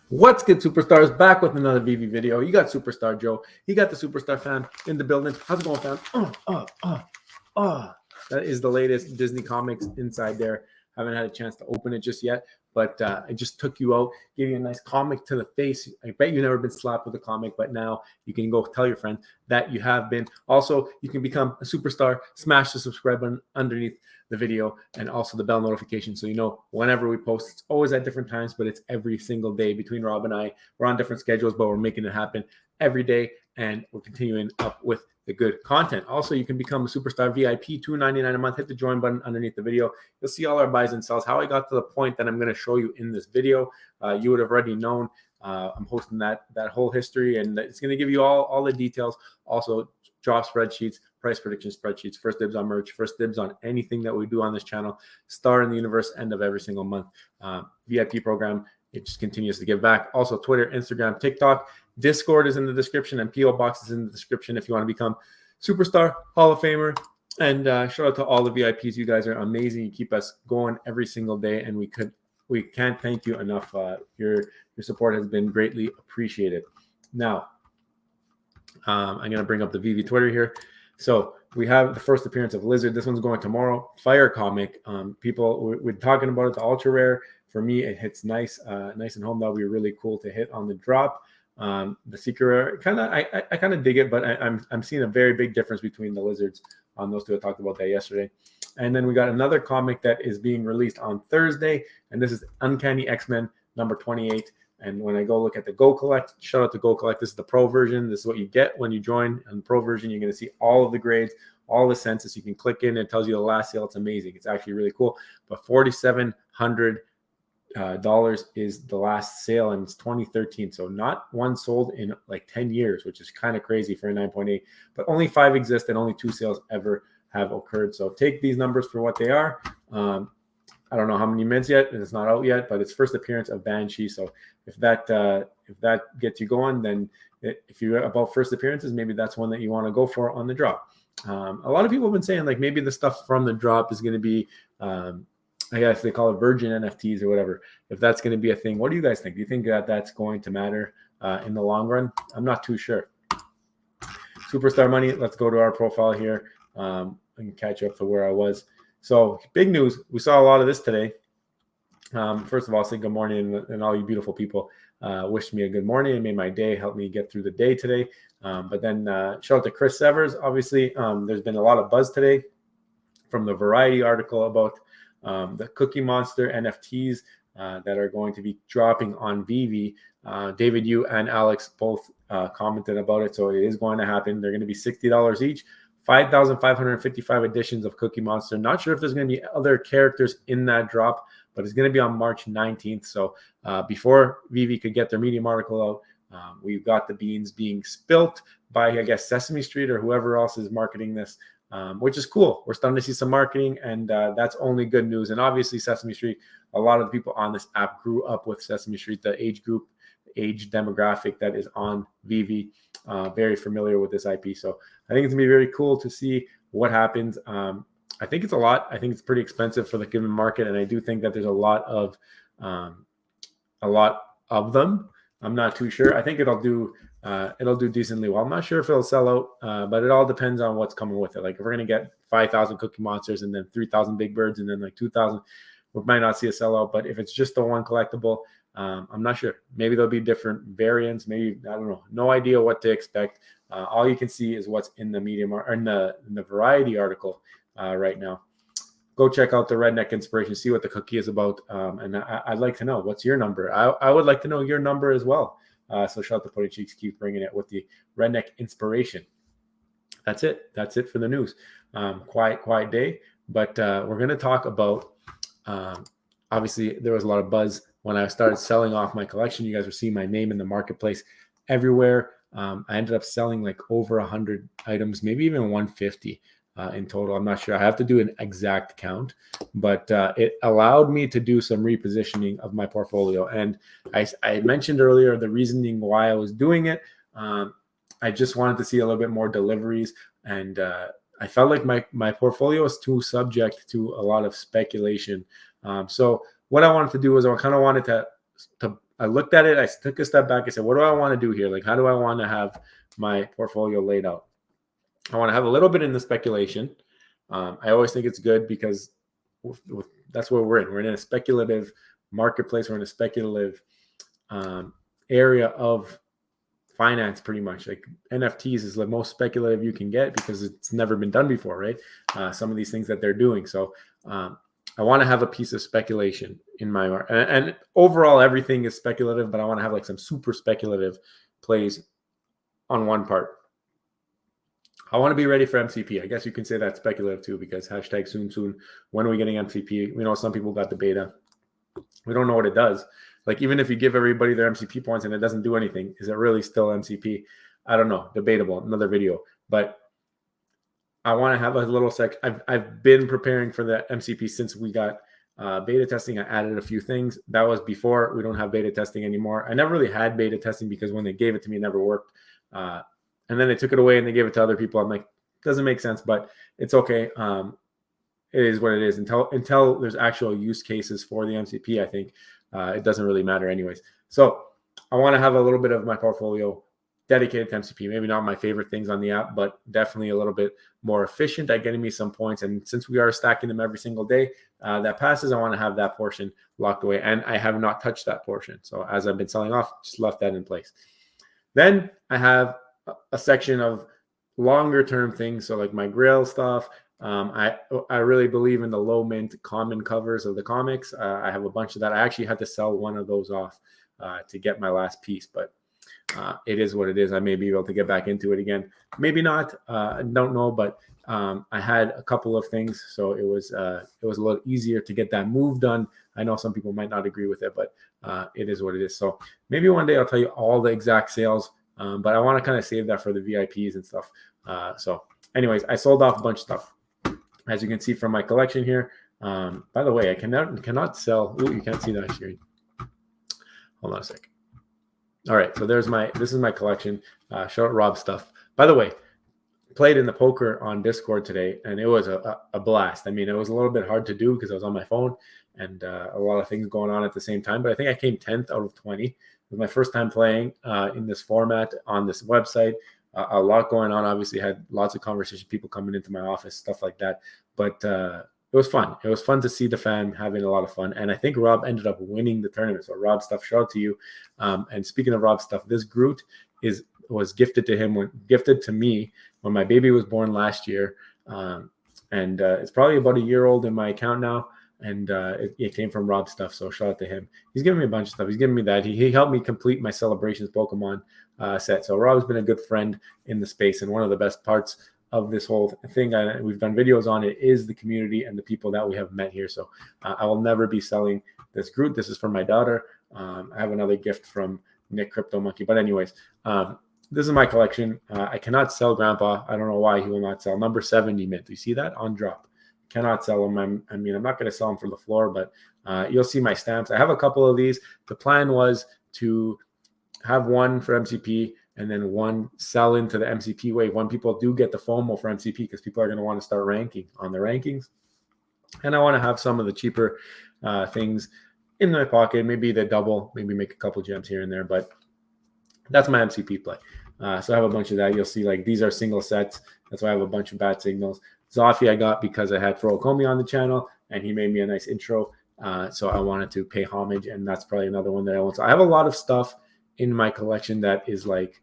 What's good, superstars? Back with another Veve video. You got Superstar Joe. He got the Superstar fam in the building. How's it going, fam? That is the latest Disney comics inside there. Haven't had a chance to open it just yet, but I just took you out, gave you a nice comic to the face. I bet you've never been slapped with a comic, but now you can go tell your friend that you have been. Also, you can become a superstar. Smash the subscribe button underneath the video and also the bell notification so you know whenever we post. It's always at different times, but it's every single day between Rob and I. We're on different schedules, but we're making it happen every day, and we're continuing up with the good content. Also, you can become a superstar VIP, $2.99 a month. Hit the join button underneath the video. You'll see all our buys and sells. How I got to the point that I'm going to show you in this video, you would have already known. I'm posting that whole history, and it's going to give you all the details. Also, drop spreadsheets, price prediction spreadsheets, first dibs on merch, first dibs on anything that we do on this channel, star in the universe end of every single month. VIP program, it just continues to give back. Also, Twitter, Instagram, TikTok, Discord is in the description, and PO Box is in the description if you want to become Superstar, Hall of Famer. And shout out to all the VIPs. You guys are amazing. You keep us going every single day, and we can't thank you enough. Your support has been greatly appreciated. Now, I'm going to bring up the Veve Twitter here. So we have the first appearance of Lizard. This one's going tomorrow. Fire comic. People, we're talking about it. The ultra rare. For me, it hits nice and home. That'll be really cool to hit on the drop. The secret rare, I kind of dig it, but I'm seeing a very big difference between the Lizards on those two. I talked about that yesterday. And then we got another comic that is being released on Thursday, and this is Uncanny X-Men number 28. And when I go look at the Go Collect, shout out to Go Collect. This is the pro version. This is what you get when you join. On the pro version, you're going to see all of the grades, all the census. You can click in. It tells you the last sale. It's amazing. It's actually really cool. But $4,700 is the last sale, and it's 2013. So not one sold in like 10 years, which is kind of crazy for a 9.8. But only 5 exist, and only 2 sales ever have occurred. So take these numbers for what they are. I don't know how many minutes yet, and it's not out yet, but it's first appearance of Banshee. So if that gets you going, then if you're about first appearances, maybe that's one that you want to go for on the drop. A lot of people have been saying like maybe the stuff from the drop is going to be, I guess they call it virgin NFTs or whatever. If that's going to be a thing, what do you guys think? Do you think that that's going to matter in the long run? I'm not too sure. Superstar money. Let's go to our profile here. I can catch up to where I was. So big news. We saw a lot of this today. First of all, say good morning, and all you beautiful people wished me a good morning and made my day, helped me get through the day today. But then shout out to Chris Severs. Obviously, there's been a lot of buzz today from the Variety article about the Cookie Monster NFTs that are going to be dropping on Veve. David, you and Alex both commented about it, so it is going to happen. They're going to be $60 each. 5,555 editions of Cookie Monster. Not sure if there's going to be other characters in that drop, but it's going to be on March 19th. So before Veve could get their Medium article out, we've got the beans being spilt by, I guess, Sesame Street or whoever else is marketing this, which is cool. We're starting to see some marketing, and that's only good news. And obviously, Sesame Street, a lot of the people on this app grew up with Sesame Street, the age group, age demographic that is on Veve, very familiar with this IP. So I think it's gonna be very cool to see what happens. I think it's a lot. I think it's pretty expensive for the given market, and I do think that there's a lot of them. I'm not too sure. I think it'll do decently well. I'm not sure if it'll sell out, but it all depends on what's coming with it. Like if we're gonna get 5,000 Cookie Monsters and then 3,000 Big Birds and then like 2,000, we might not see a sellout. But if it's just the one collectible, I'm not sure. Maybe there'll be different variants. Maybe, I don't know. No idea what to expect. All you can see is what's in the Medium or in the Variety article right now. Go check out the Redneck Inspiration. See what the cookie is about. And I'd like to know, what's your number? I would like to know your number as well. So shout out to Putty Cheeks. Keep bringing it with the Redneck Inspiration. That's it. That's it for the news. Quiet day. But we're going to talk about, obviously, there was a lot of buzz when I started selling off my collection. You guys were seeing my name in the marketplace everywhere. I ended up selling like over 100 items, maybe even 150 in total. I'm not sure. I have to do an exact count, but it allowed me to do some repositioning of my portfolio. And I mentioned earlier the reasoning why I was doing it. I just wanted to see a little bit more deliveries, and I felt like my portfolio is too subject to a lot of speculation. So what I wanted to do is I kind of wanted to I looked at it. I took a step back. I said, what do I want to do here? Like, how do I want to have my portfolio laid out? I want to have a little bit in the speculation. I always think it's good because that's what we're in. We're in a speculative marketplace. We're in a speculative area of finance, pretty much. Like NFTs is the most speculative you can get because it's never been done before, right? Some of these things that they're doing. So I want to have a piece of speculation in my art. And overall, everything is speculative, but I want to have like some super speculative plays on one part. I want to be ready for MCP. I guess you can say that's speculative too, because hashtag soon. When are we getting MCP? We know some people got the beta. We don't know what it does. Like, even if you give everybody their MCP points and it doesn't do anything, is it really still MCP? I don't know. Debatable. Another video. But I want to have a little sec. I've been preparing for the MCP since we got beta testing. I added a few things. That was before. We don't have beta testing anymore. I never really had beta testing because when they gave it to me, it never worked. And then they took it away and they gave it to other people. I'm like, doesn't make sense, but it's okay. It is what it is. Until there's actual use cases for the MCP, I think it doesn't really matter anyways. So I want to have a little bit of my portfolio dedicated to MCP. Maybe not my favorite things on the app, but definitely a little bit more efficient at getting me some points. And since we are stacking them every single day that passes, I want to have that portion locked away. And I have not touched that portion. So as I've been selling off, just left that in place. Then I have a section of longer term things. So like my Grail stuff. I really believe in the low mint common covers of the comics. I have a bunch of that. I actually had to sell one of those off to get my last piece, but it is what it is. I may be able to get back into it again. Maybe not. I don't know, but I had a couple of things, so it was a little easier to get that move done. I know some people might not agree with it, but it is what it is. So maybe one day I'll tell you all the exact sales. But I want to kind of save that for the VIPs and stuff. So anyways, I sold off a bunch of stuff. As you can see from my collection here. By the way, I cannot sell. Ooh, you can't see that screen. Hold on a sec. All right, so this is my collection. Short Rob stuff. By the way, played in the poker on Discord today, and it was a blast. I mean, it was a little bit hard to do because I was on my phone and a lot of things going on at the same time. But I think I came 10th out of 20. It was my first time playing in this format on this website. A lot going on. Obviously, had lots of conversation, people coming into my office, stuff like that. But it was fun. It was fun to see the fam having a lot of fun. And I think Rob ended up winning the tournament. So Rob stuff, shout out to you. And speaking of Rob stuff, this Groot was gifted to me when my baby was born last year. And it's probably about a year old in my account now. And it came from Rob stuff, so shout out to him. He's giving me a bunch of stuff. He's giving me that. He helped me complete my Celebrations Pokemon set. So Rob's been a good friend in the space, and one of the best parts of this whole thing we've done videos on it is the community and the people that we have met here. So I will never be selling this Groot. This is from my daughter. I have another gift from Nick Crypto Monkey. But anyways, this is my collection. I cannot sell Grandpa. I don't know why he will not sell. Number 70 mint. Do you see that? On drop. Cannot sell them. I'm not going to sell them for the floor, but you'll see my stamps. I have a couple of these. The plan was to have one for MCP and then one sell into the MCP wave when people do get the FOMO for MCP, because people are going to want to start ranking on the rankings. And I want to have some of the cheaper things in my pocket, maybe the double, maybe make a couple gems here and there, but that's my MCP play. So I have a bunch of that. You'll see like these are single sets. That's why I have a bunch of bad signals. Zoffy I got because I had Ecomi on the channel and he made me a nice intro. So I wanted to pay homage, and that's probably another one that I want. So I have a lot of stuff in my collection that is like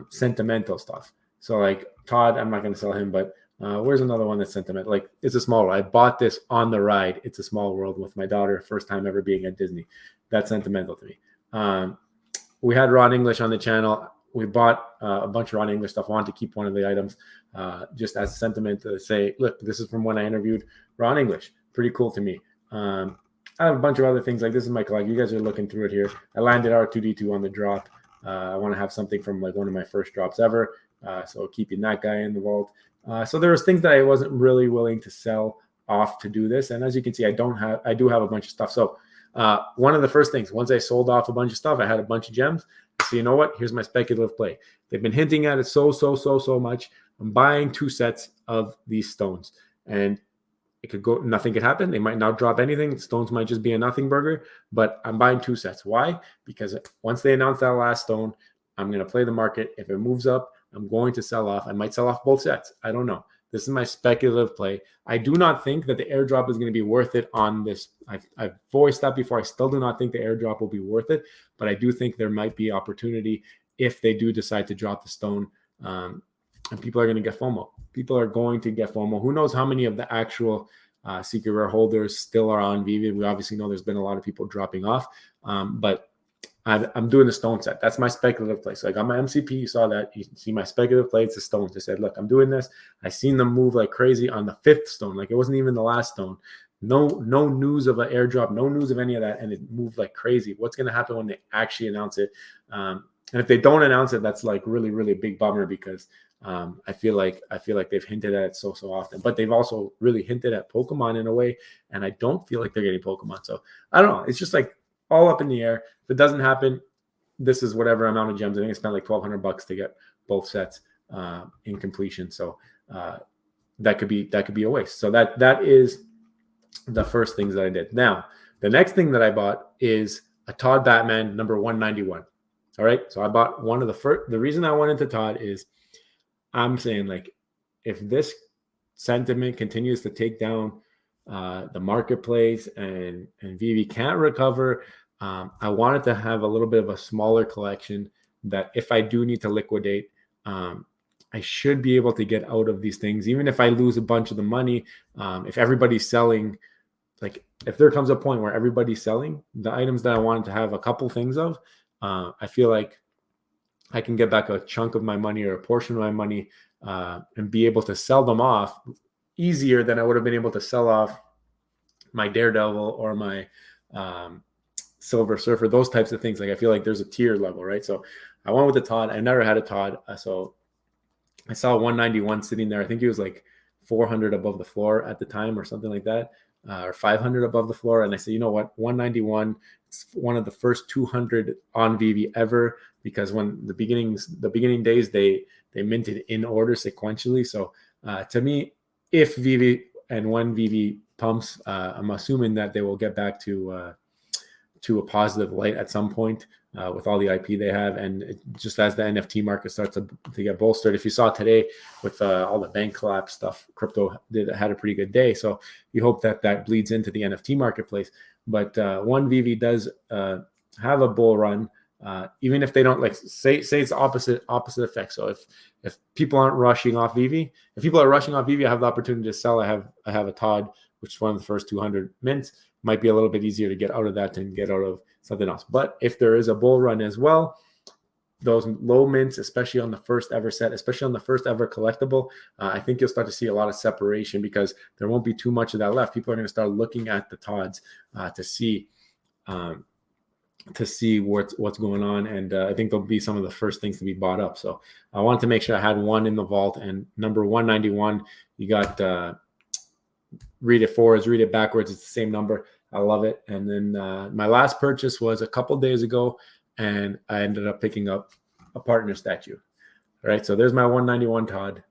sentimental stuff. So like Todd, I'm not going to sell him, but where's another one that's sentimental? Like It's a Small World. I bought this on the ride. It's a Small World with my daughter, first time ever being at Disney. That's sentimental to me. We had Ron English on the channel. We bought a bunch of Ron English stuff. I wanted to keep one of the items just as a sentiment to say, look, this is from when I interviewed Ron English. Pretty cool to me. I have a bunch of other things. Like this is my collection. You guys are looking through it here. I landed R2D2 on the drop. I want to have something from like one of my first drops ever. So keeping that guy in the vault. So there was things that I wasn't really willing to sell off to do this. And as you can see, I do have a bunch of stuff. So one of the first things, once I sold off a bunch of stuff, I had a bunch of gems. So you know what? Here's my speculative play. They've been hinting at it so much. I'm buying 2 sets of these stones. And it could go, nothing could happen. They might not drop anything. Stones might just be a nothing burger, but I'm buying 2 sets. Why? Because once they announce that last stone, I'm going to play the market. If it moves up, I'm going to sell off. I might sell off both sets. I don't know. This is my speculative play. I do not think that the airdrop is going to be worth it on this. I've voiced that before. I still do not think the airdrop will be worth it, but I do think there might be opportunity if they do decide to drop the stone. And people are going to get FOMO. People are going to get FOMO. Who knows how many of the actual secret rare holders still are on Veve? We obviously know there's been a lot of people dropping off, but I'm doing the stone set. That's my speculative play. So I got my MCP. You saw that. You see my speculative play. It's the stones. I said, look, I'm doing this. I seen them move like crazy on the 5th stone. Like it wasn't even the last stone. No news of an airdrop. No news of any of that. And it moved like crazy. What's going to happen when they actually announce it? And if they don't announce it, that's like really, really a big bummer because I feel like they've hinted at it so often. But they've also really hinted at Pokemon in a way. And I don't feel like they're getting Pokemon. So I don't know. It's just like all up in the air. If it doesn't happen, this is whatever amount of gems. I think I spent like $1,200 to get both sets in completion. So that could be a waste. So that is the first things that I did. Now, the next thing that I bought is a Todd Batman number 191. All right. So I bought one of the first. The reason I went into Todd is I'm saying like if this sentiment continues to take down the marketplace and Veve can't recover, I wanted to have a little bit of a smaller collection that if I do need to liquidate, I should be able to get out of these things. Even if I lose a bunch of the money, if everybody's selling, like if there comes a point where everybody's selling the items that I wanted to have a couple things of, I feel like I can get back a chunk of my money or a portion of my money and be able to sell them off easier than I would have been able to sell off my Daredevil or my Silver Surfer, those types of things. Like I feel like there's a tier level, right? So I went with the Todd. I never had a Todd. So I saw 191 sitting there. I think he was like 400 above the floor at the time or something like that, or 500 above the floor. And I said, you know what, 191, it's one of the first 200 on Veve ever, because when the beginning days, they minted in order sequentially. So to me, if Veve and when Veve pumps, I'm assuming that they will get back to a positive light at some point with all the IP they have. And just as the NFT market starts to get bolstered, if you saw today with all the bank collapse stuff, crypto had a pretty good day. So you hope that bleeds into the NFT marketplace. But one Veve does have a bull run, even if they don't, like say it's opposite effect. So if people aren't rushing off Veve, if people are rushing off Veve, I have the opportunity to sell. I have a Todd, which is one of the first 200 mints. Might be a little bit easier to get out of that than get out of something else. But if there is a bull run as well, those low mints, especially on the first ever set, especially on the first ever collectible, I think you'll start to see a lot of separation because there won't be too much of that left. People are going to start looking at the Todds to see what's going on, and I think they'll be some of the first things to be bought up. So I wanted to make sure I had one in the vault. And number 191, you got read it forwards, read it backwards. It's the same number. I love it. And then my last purchase was a couple days ago, and I ended up picking up a partner statue. All right, so there's my 191 Todd,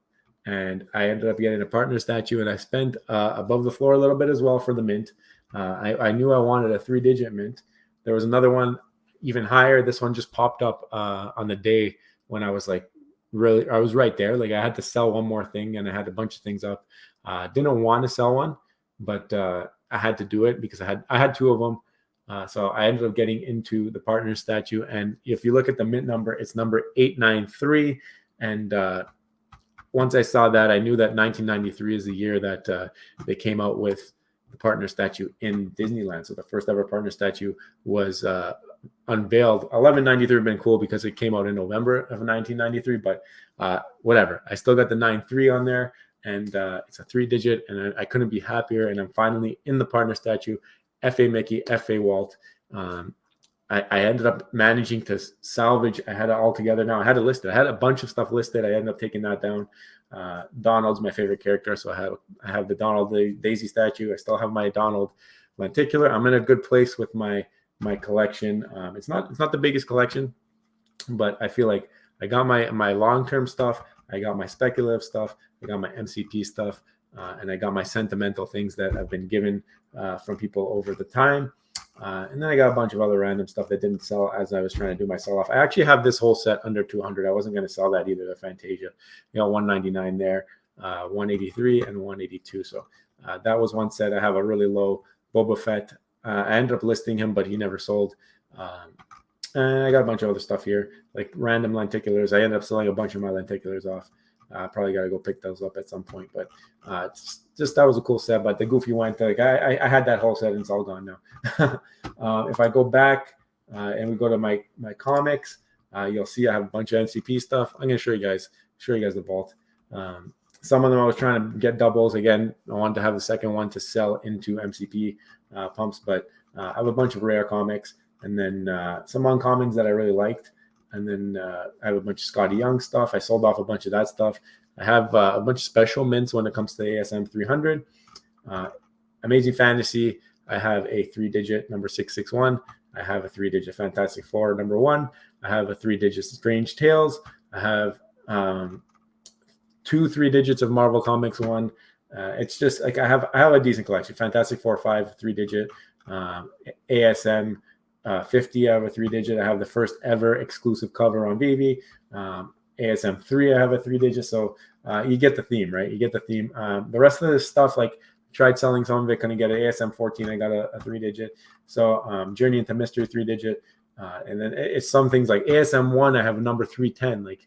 and I ended up getting a partner statue, and I spent above the floor a little bit as well for the mint. I knew I wanted a 3-digit mint. There was another one even higher. This one just popped up on the day when I was like, really, I was right there. Like I had to sell one more thing, and I had a bunch of things up. Didn't want to sell one, but I had to do it because I had 2 of them. So I ended up getting into the partner statue. And if you look at the mint number, it's number 893. And once I saw that, I knew that 1993 is the year that they came out with the partner statue in Disneyland. So the first ever partner statue was unveiled. 1193 would have been cool because it came out in November of 1993, but whatever. I still got the 93 on there, and it's a 3-digit, and I couldn't be happier. And I'm finally in the partner statue. F.A. Mickey, F.A. Walt. I ended up managing to salvage. I had it all together now. I had it listed. I had a bunch of stuff listed. I ended up taking that down. Donald's my favorite character, so I have the Donald Daisy statue. I still have my Donald lenticular. I'm in a good place with my collection. It's not the biggest collection, but I feel like I got my long-term stuff. I got my speculative stuff. I got my MCP stuff. and I got my sentimental things that have been given from people over the time. And then I got a bunch of other random stuff that didn't sell as I was trying to do my sell off. I actually have this whole set under 200. I wasn't going to sell that either. The Fantasia, 199 there, 183 and 182. So that was one set. I have a really low Boba Fett. I ended up listing him, but he never sold. And I got a bunch of other stuff here, like random lenticulars. I ended up selling a bunch of my lenticulars off. Probably got to go pick those up at some point, but just that was a cool set. But the Goofy went, like I had that whole set and it's all gone now. If I go back and we go to my comics, you'll see I have a bunch of NCP stuff. I'm gonna show you guys the vault. Some of them I was trying to get doubles. Again, I wanted to have the second one to sell into MCP pumps, but I have a bunch of rare comics and then some uncommons that I really liked. And then I have a bunch of Scotty Young stuff. I sold off a bunch of that stuff. I have a bunch of special mints when it comes to the ASM 300. Amazing Fantasy. I have a 3-digit number 661. I have a 3-digit Fantastic Four number 1. I have a 3-digit Strange Tales. I have 2 3-digits of Marvel Comics 1. It's just like I have a decent collection. Fantastic Four 5 3-digit. ASM 50, I have a 3-digit. I have the first ever exclusive cover on Veve. ASM 3, I have a 3-digit. So you get the theme, right? You get the theme. The rest of this stuff, like tried selling some of it, couldn't get it. ASM 14, I got a 3-digit. So Journey into Mystery 3-digit. And then it's some things like ASM 1, I have a number 310. Like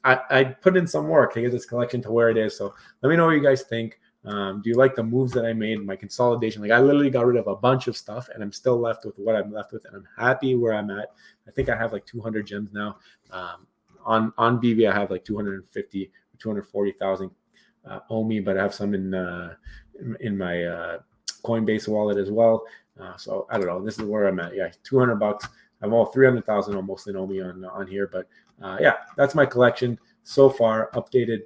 I put in some work to get this collection to where it is. So let me know what you guys think. Do you like the moves that I made, my consolidation? Like I literally got rid of a bunch of stuff and I'm still left with what I'm left with, and I'm happy where I'm at. I think I have like 200 gems now. On Veve, I have like 250, 240,000 OMI, but I have some in my Coinbase wallet as well. So I don't know. This is where I'm at. Yeah, $200. I'm all 300,000 almost in OMI on here, but yeah, that's my collection so far updated.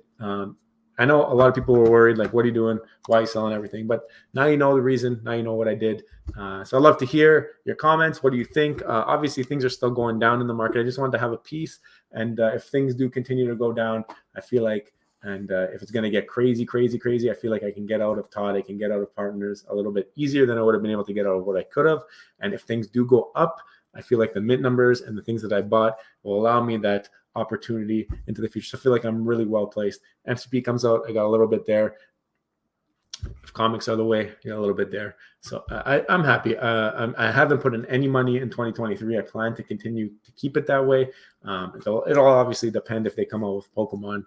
I know a lot of people were worried, like, what are you doing? Why are you selling everything? But now you know the reason. Now you know what I did. So I'd love to hear your comments. What do you think? Obviously, things are still going down in the market. I just wanted to have a piece. And if things do continue to go down, I feel like, and if it's going to get crazy, I feel like I can get out of Todd. I can get out of partners a little bit easier than I would have been able to get out of what I could have. And if things do go up, I feel like the mint numbers and the things that I bought will allow me that opportunity into the future. So I feel like I'm really well placed. MCP comes out, I got a little bit there. If comics are the way, you got a little bit there. So I'm happy. I haven't put in any money in 2023. I plan to continue to keep it that way. It'll obviously depend if they come out with Pokemon.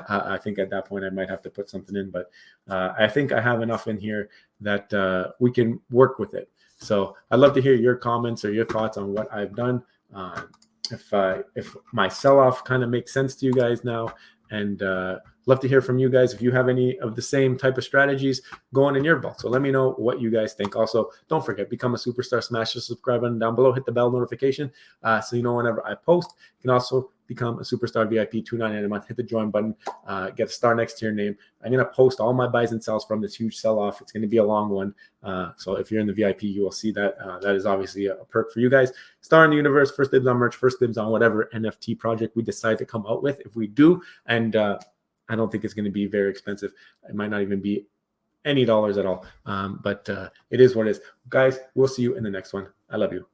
I think at that point I might have to put something in, but I think I have enough in here that we can work with it. So I'd love to hear your comments or your thoughts on what I've done. If my sell-off kind of makes sense to you guys now, and love to hear from you guys if you have any of the same type of strategies going in your vault. So let me know what you guys think. Also, don't forget, become a superstar, smash the subscribe button down below, hit the bell notification so you know whenever I post. You can also become a superstar VIP, $2.99 a month. Hit the join button, get a star next to your name. I'm going to post all my buys and sells from this huge sell-off. It's going to be a long one. So if you're in the VIP, you will see that. That is obviously a perk for you guys. Star in the universe, first dibs on merch, first dibs on whatever NFT project we decide to come out with. If we do, and I don't think it's going to be very expensive. It might not even be any dollars at all. But it is what it is. Guys, we'll see you in the next one. I love you.